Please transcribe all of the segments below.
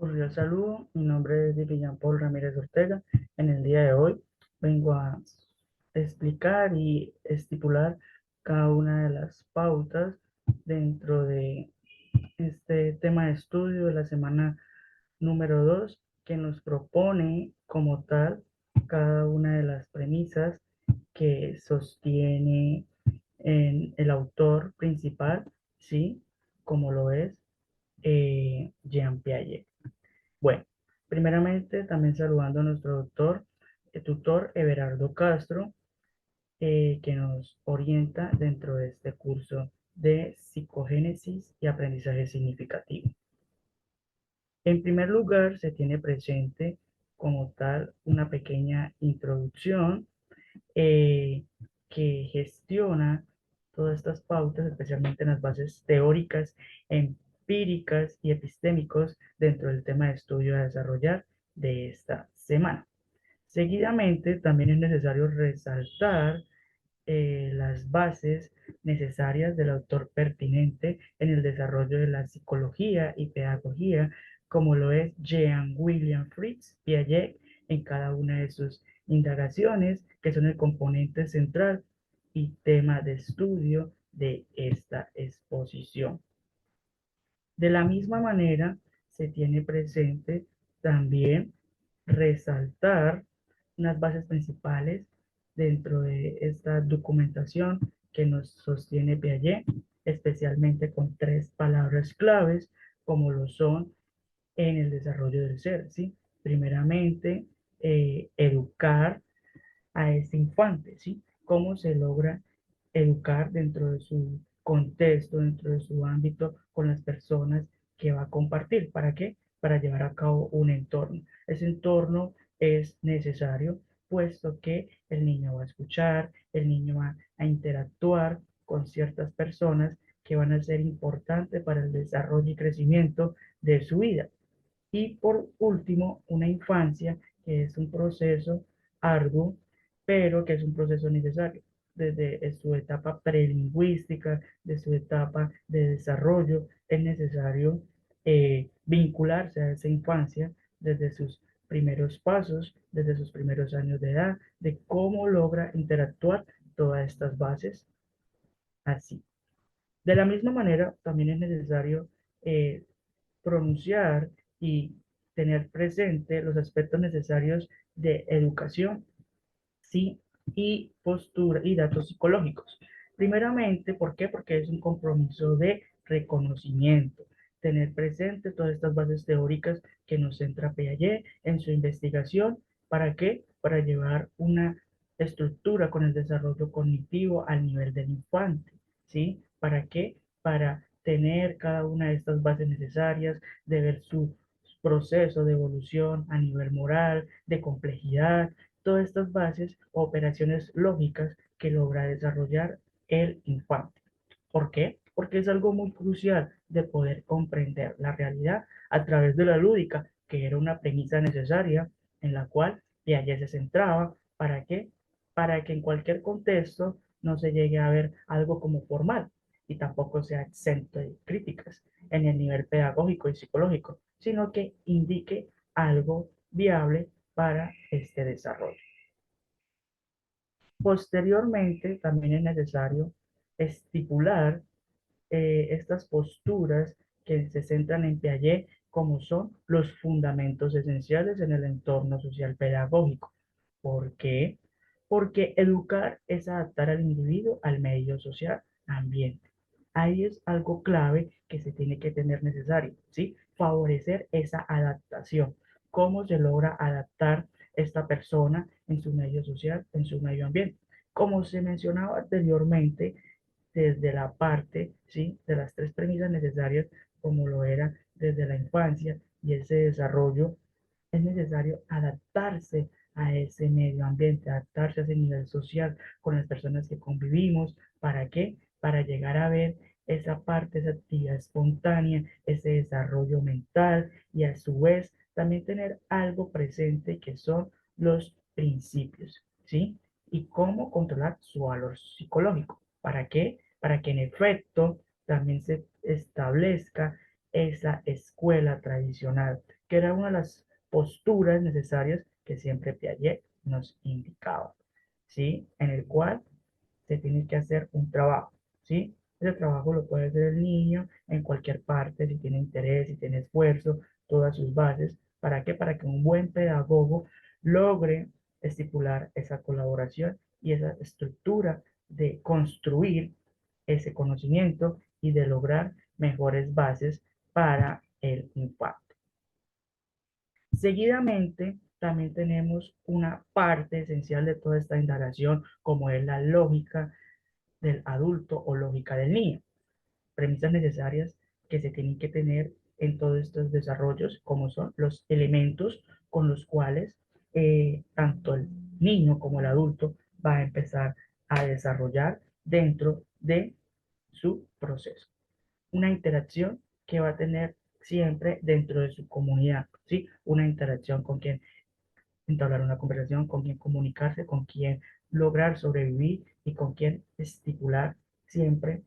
Cordial saludo, mi nombre es Jean Paul Ramírez Ortega. En el día de hoy vengo a explicar y estipular cada una de las pautas dentro de este tema de estudio de la semana número 2 que nos propone como tal cada una de las premisas que sostiene en el autor principal, ¿sí? Como lo es Jean Piaget. Bueno, primeramente también saludando a nuestro tutor Everardo Castro, que nos orienta dentro de este curso de psicogénesis y aprendizaje significativo. En primer lugar, se tiene presente como tal una pequeña introducción eh, que gestiona todas estas pautas, especialmente en las bases teóricas, empíricas y epistémicos dentro del tema de estudio a desarrollar de esta semana. Seguidamente, también es necesario resaltar las bases necesarias del autor pertinente en el desarrollo de la psicología y pedagogía, como lo es Jean William Fritz Piaget en cada una de sus indagaciones, que son el componente central y tema de estudio de esta exposición. De la misma manera, se tiene presente también resaltar unas bases principales dentro de esta documentación que nos sostiene Piaget, especialmente con tres palabras claves, como lo son en el desarrollo del ser, ¿sí? Primeramente, educar a ese infante, ¿sí? ¿Cómo se logra educar dentro de su contexto, dentro de su ámbito con las personas que va a compartir? ¿Para qué? Para llevar a cabo un entorno. Ese entorno es necesario, puesto que el niño va a escuchar, el niño va a interactuar con ciertas personas que van a ser importantes para el desarrollo y crecimiento de su vida. Y por último, una infancia que es un proceso arduo, pero que es un proceso necesario. Desde su etapa prelingüística, de su etapa de desarrollo, es necesario vincularse a esa infancia desde sus primeros pasos, desde sus primeros años de edad, de cómo logra interactuar todas estas bases así. De la misma manera, también es necesario eh, pronunciar y tener presente los aspectos necesarios de educación, sí, y postura y datos psicológicos. Primeramente, ¿por qué? Porque es un compromiso de reconocimiento. Tener presente todas estas bases teóricas que nos centra Piaget en su investigación. ¿Para qué? Para llevar una estructura con el desarrollo cognitivo al nivel del infante. ¿Sí? ¿Para qué? Para tener cada una de estas bases necesarias, de ver su proceso de evolución a nivel moral, de complejidad, todas estas bases o operaciones lógicas que logra desarrollar el infante. ¿Por qué? Porque es algo muy crucial de poder comprender la realidad a través de la lúdica, que era una premisa necesaria en la cual Piaget se centraba. ¿Para qué? Para que en cualquier contexto no se llegue a ver algo como formal y tampoco sea exento de críticas en el nivel pedagógico y psicológico, sino que indique algo viable para este desarrollo. Posteriormente, también es necesario estipular estas posturas que se centran en Piaget como son los fundamentos esenciales en el entorno social pedagógico. ¿Por qué? Porque educar es adaptar al individuo al medio social ambiente. Ahí es algo clave que se tiene que tener necesario, ¿sí? Favorecer esa adaptación. ¿Cómo se logra adaptar esta persona en su medio social, en su medio ambiente? Como se mencionaba anteriormente, desde la parte, ¿sí? De las tres premisas necesarias, como lo era desde la infancia y ese desarrollo, es necesario adaptarse a ese medio ambiente, adaptarse a ese nivel social con las personas que convivimos. ¿Para qué? Para llegar a ver esa parte, esa actividad espontánea, ese desarrollo mental y a su vez también tener algo presente que son los principios, ¿sí? Y cómo controlar su valor psicológico. ¿Para qué? Para que en efecto también se establezca esa escuela tradicional que era una de las posturas necesarias que siempre Piaget nos indicaba, ¿sí? En el cual se tiene que hacer un trabajo, ¿sí? Ese trabajo lo puede hacer el niño en cualquier parte, si tiene interés, si tiene esfuerzo, todas sus bases. ¿Para qué? Para que un buen pedagogo logre estipular esa colaboración y esa estructura de construir ese conocimiento y de lograr mejores bases para el infante. Seguidamente, también tenemos una parte esencial de toda esta indagación, como es la lógica del adulto o lógica del niño. Premisas necesarias que se tienen que tener en todos estos desarrollos, como son los elementos con los cuales tanto el niño como el adulto va a empezar a desarrollar dentro de su proceso. Una interacción que va a tener siempre dentro de su comunidad, ¿sí? Una interacción con quien entablar una conversación, con quien comunicarse, con quien lograr sobrevivir y con quien estipular siempre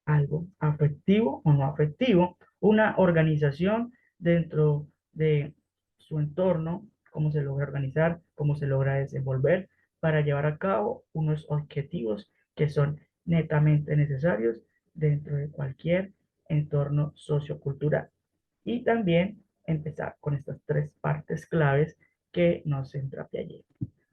algo afectivo o no afectivo, una organización dentro de su entorno, cómo se logra organizar, cómo se logra desenvolver para llevar a cabo unos objetivos que son netamente necesarios dentro de cualquier entorno sociocultural. Y también empezar con estas tres partes claves que nos centra Piaget.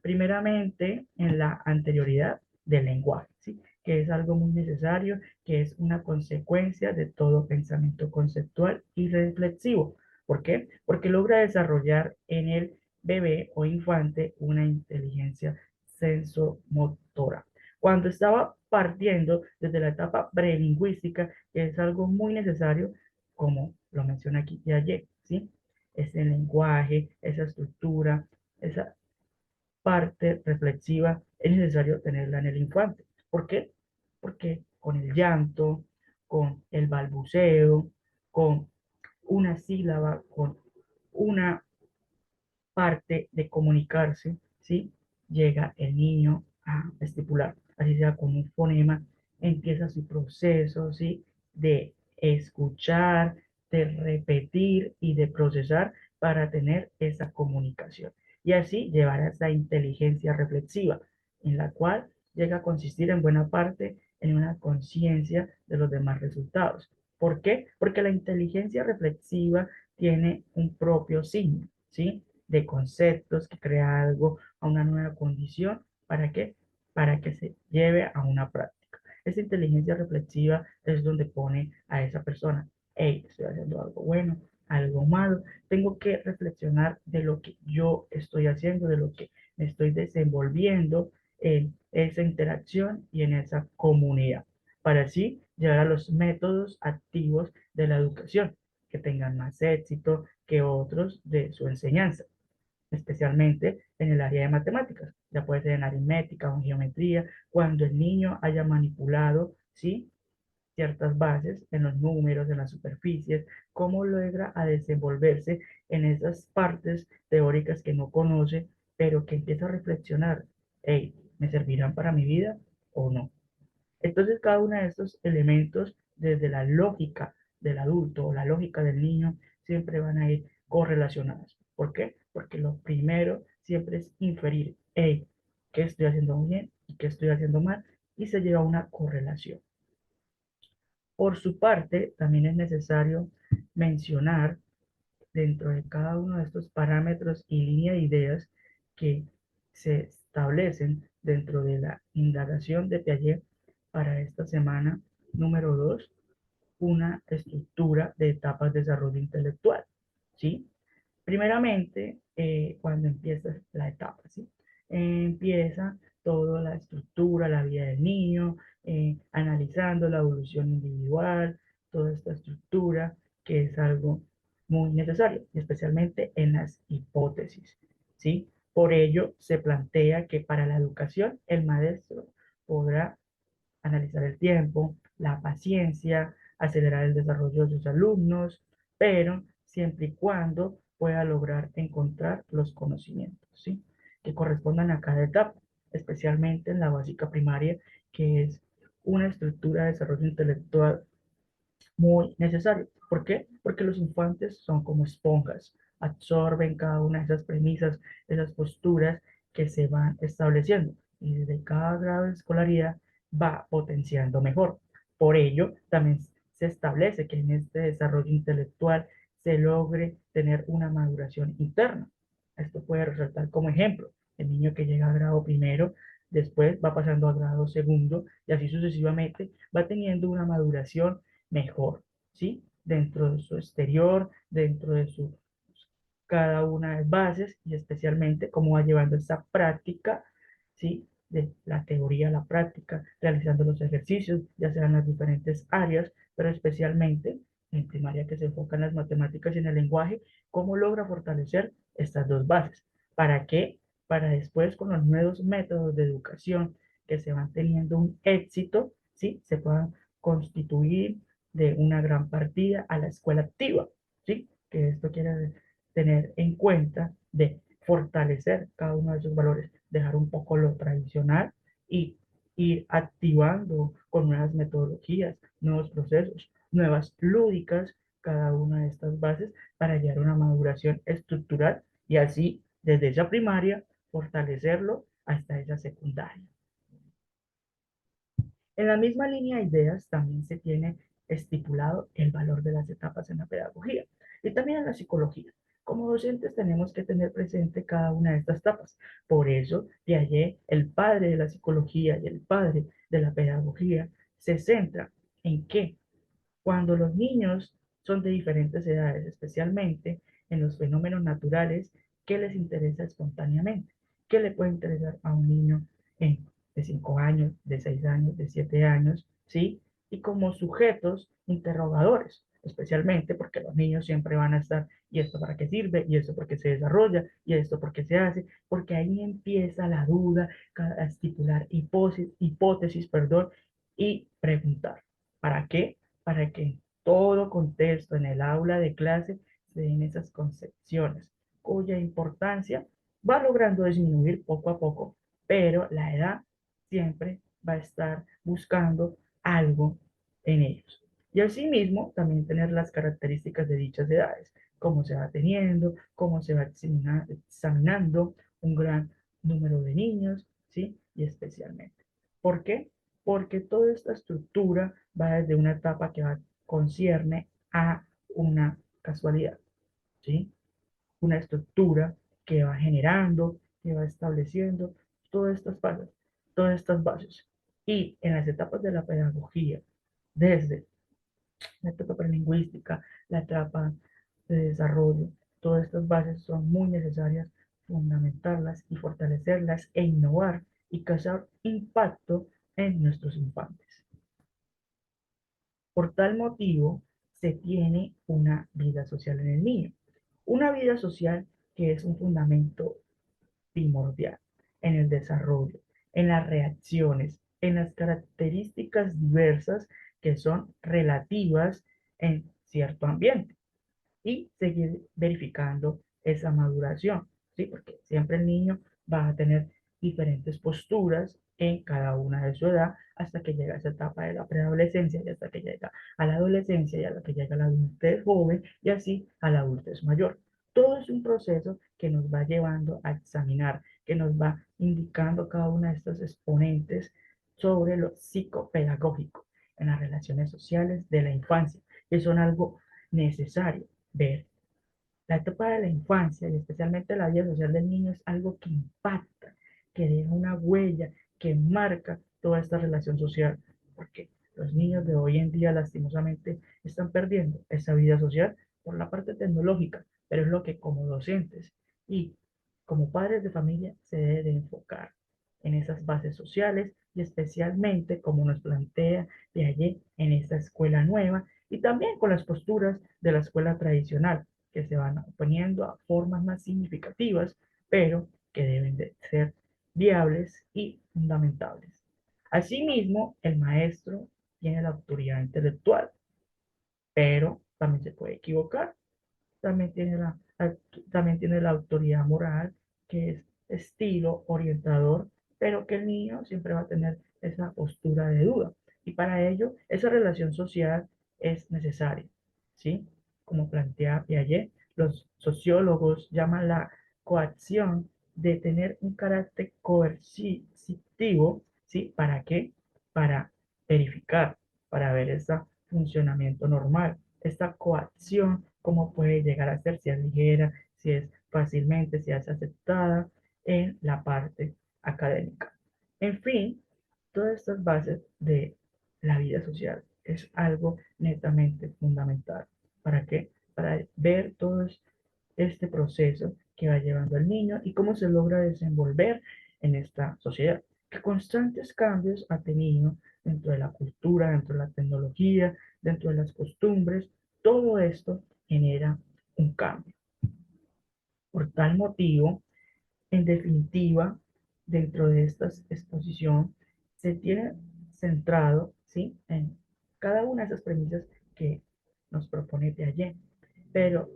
Primeramente, en la anterioridad del lenguaje, ¿sí? Que es algo muy necesario, que es una consecuencia de todo pensamiento conceptual y reflexivo. ¿Por qué? Porque logra desarrollar en el bebé o infante una inteligencia sensomotora. Cuando estaba partiendo desde la etapa prelingüística, que es algo muy necesario, como lo menciona aquí Piaget, ¿sí? Ese lenguaje, esa estructura, esa parte reflexiva es necesario tenerla en el infante. ¿Por qué? Porque con el llanto, con el balbuceo, con una sílaba, con una parte de comunicarse, ¿sí? Llega el niño a estipular, así sea con un fonema, empieza su proceso, ¿sí? De escuchar, de repetir y de procesar para tener esa comunicación. Y así llevar a esa inteligencia reflexiva, en la cual llega a consistir en buena parte en una conciencia de los demás resultados. ¿Por qué? Porque la inteligencia reflexiva tiene un propio signo, ¿sí? De conceptos que crea algo a una nueva condición. ¿Para qué? Para que se lleve a una práctica. Esa inteligencia reflexiva es donde pone a esa persona, hey, estoy haciendo algo bueno, algo malo, tengo que reflexionar de lo que yo estoy haciendo, de lo que me estoy desenvolviendo en esa interacción y en esa comunidad, para así llegar a los métodos activos de la educación, que tengan más éxito que otros de su enseñanza, especialmente en el área de matemáticas. Ya puede ser en aritmética o en geometría, cuando el niño haya manipulado, ¿sí? Ciertas bases en los números, en las superficies, cómo logra a desenvolverse en esas partes teóricas que no conoce, pero que empieza a reflexionar, hey, ¿me servirán para mi vida o no? Entonces, cada uno de estos elementos, desde la lógica del adulto o la lógica del niño, siempre van a ir correlacionados. ¿Por qué? Porque lo primero siempre es inferir, hey, ¿qué estoy haciendo bien y qué estoy haciendo mal? Y se lleva a una correlación. Por su parte, también es necesario mencionar dentro de cada uno de estos parámetros y línea de ideas que se establecen dentro de la indagación de Piaget para esta semana número 2, una estructura de etapas de desarrollo intelectual, ¿sí? Primeramente, cuando empieza la etapa, ¿sí? Empieza toda la estructura, la vida del niño, analizando la evolución individual, toda esta estructura que es algo muy necesario, especialmente en las hipótesis, ¿sí? Por ello, se plantea que para la educación el maestro podrá analizar el tiempo, la paciencia, acelerar el desarrollo de sus alumnos, pero siempre y cuando pueda lograr encontrar los conocimientos, ¿sí? Que correspondan a cada etapa, especialmente en la básica primaria, que es una estructura de desarrollo intelectual muy necesario. ¿Por qué? Porque los infantes son como esponjas, absorben cada una de esas premisas, esas posturas que se van estableciendo y desde cada grado de escolaridad va potenciando mejor. Por ello, también se establece que en este desarrollo intelectual se logre tener una maduración interna. Esto puede resaltar como ejemplo el niño que llega a grado primero, después va pasando a grado segundo y así sucesivamente va teniendo una maduración mejor, ¿sí? Dentro de su exterior, dentro de su cada una de las bases y especialmente cómo va llevando esa práctica, ¿sí? De la teoría a la práctica, realizando los ejercicios, ya sean en las diferentes áreas, pero especialmente en primaria que se enfoca en las matemáticas y en el lenguaje, cómo logra fortalecer estas dos bases. ¿Para qué? Para después con los nuevos métodos de educación que se van teniendo un éxito, ¿sí? Se puedan constituir de una gran partida a la escuela activa, ¿sí? Que esto quiere tener en cuenta de fortalecer cada uno de esos valores, dejar un poco lo tradicional y ir activando con nuevas metodologías, nuevos procesos, nuevas lúdicas, cada una de estas bases para llegar a una maduración estructural y así desde esa primaria fortalecerlo hasta esa secundaria. En la misma línea de ideas también se tiene estipulado el valor de las etapas en la pedagogía y también en la psicología. Como docentes tenemos que tener presente cada una de estas etapas. Por eso, de allí el padre de la psicología y el padre de la pedagogía se centra en que cuando los niños son de diferentes edades, especialmente en los fenómenos naturales, ¿qué les interesa espontáneamente? ¿Qué le puede interesar a un niño de 5 años, de 6 años, de 7 años? ¿Sí? Y como sujetos interrogadores, especialmente porque los niños siempre van a estar, ¿y esto para qué sirve? ¿Y esto por qué se desarrolla? ¿Y esto por qué se hace? Porque ahí empieza la duda, a estipular hipótesis, perdón, y preguntar. ¿Para qué? Para que en todo contexto, en el aula de clase, se den esas concepciones, cuya importancia va logrando disminuir poco a poco, pero la edad siempre va a estar buscando algo en ellos. Y asimismo, también tener las características de dichas edades, cómo se va teniendo, cómo se va examinando un gran número de niños, ¿sí? Y especialmente. ¿Por qué? Porque toda esta estructura va desde una etapa que va, concierne a una casualidad, ¿sí? Una estructura que va generando, que va estableciendo todas estas bases, todas estas bases. Y en las etapas de la pedagogía, desde la etapa prelingüística, la etapa de desarrollo, todas estas bases son muy necesarias fundamentarlas y fortalecerlas e innovar y causar impacto en nuestros infantes. Por tal motivo, se tiene una vida social en el niño. Una vida social que es un fundamento primordial en el desarrollo, en las reacciones, en las características diversas que son relativas en cierto ambiente y seguir verificando esa maduración, ¿sí? Porque siempre el niño va a tener diferentes posturas en cada una de su edad hasta que llega a esa etapa de la preadolescencia y hasta que llega a la adolescencia y a la que llega a la adultez joven y así a la adultez mayor. Todo es un proceso que nos va llevando a examinar, que nos va indicando cada una de estos exponentes sobre lo psicopedagógico en las relaciones sociales de la infancia, que son algo necesario ver. La etapa de la infancia y especialmente la vida social del niño es algo que impacta, que deja una huella, que marca toda esta relación social, porque los niños de hoy en día lastimosamente están perdiendo esa vida social por la parte tecnológica, pero es lo que como docentes y como padres de familia se debe de enfocar en esas bases sociales y especialmente como nos plantea de allí en esta escuela nueva y también con las posturas de la escuela tradicional que se van oponiendo a formas más significativas, pero que deben de ser viables y fundamentables. Asimismo, el maestro tiene la autoridad intelectual, pero también se puede equivocar, también tiene también tiene la autoridad moral, que es estilo orientador, pero que el niño siempre va a tener esa postura de duda. Y para ello, esa relación social es necesaria, ¿sí? Como plantea Piaget, los sociólogos llaman la coacción de tener un carácter coercitivo, ¿sí? ¿Para qué? Para verificar, para ver ese funcionamiento normal. Esta coacción, cómo puede llegar a ser, si es ligera, si es fácilmente, si es aceptada en la parte académica. En fin, todas estas bases de la vida social es algo netamente fundamental. ¿Para qué? Para ver todo este proceso que va llevando al niño y cómo se logra desenvolver en esta sociedad. ¿Qué constantes cambios ha tenido dentro de la cultura, dentro de la tecnología, dentro de las costumbres? Todo esto genera un cambio. Por tal motivo, en definitiva, dentro de esta exposición se tiene centrado, ¿sí?, en cada una de esas premisas que nos propone Piaget, pero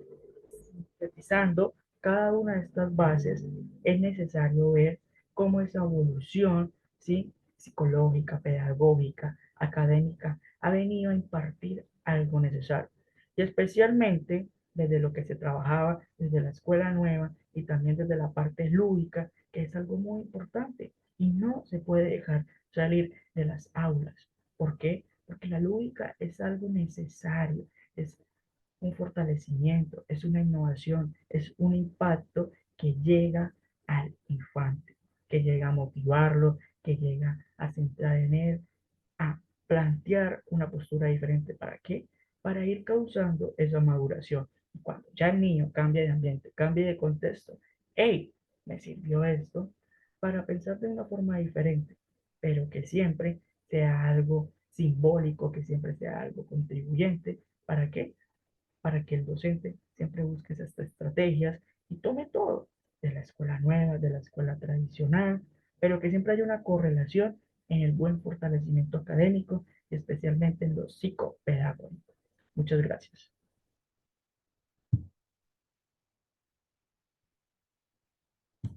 sintetizando cada una de estas bases es necesario ver cómo esa evolución, ¿sí?, psicológica, pedagógica, académica, ha venido a impartir algo necesario. Y especialmente desde lo que se trabajaba desde la escuela nueva y también desde la parte lúdica, que es algo muy importante y no se puede dejar salir de las aulas. ¿Por qué? Porque la lúdica es algo necesario, es un fortalecimiento, es una innovación, es un impacto que llega al infante, que llega a motivarlo, que llega a centrar en él, a plantear una postura diferente. ¿Para qué? Para ir causando esa maduración. Cuando ya el niño cambia de ambiente, cambia de contexto, hey, me sirvió esto para pensar de una forma diferente, pero que siempre sea algo simbólico, que siempre sea algo contribuyente. ¿Para qué? Para que el docente siempre busque esas estrategias y tome todo de la escuela nueva, de la escuela tradicional, pero que siempre haya una correlación en el buen fortalecimiento académico y especialmente en lo psicopedagógico. Muchas gracias.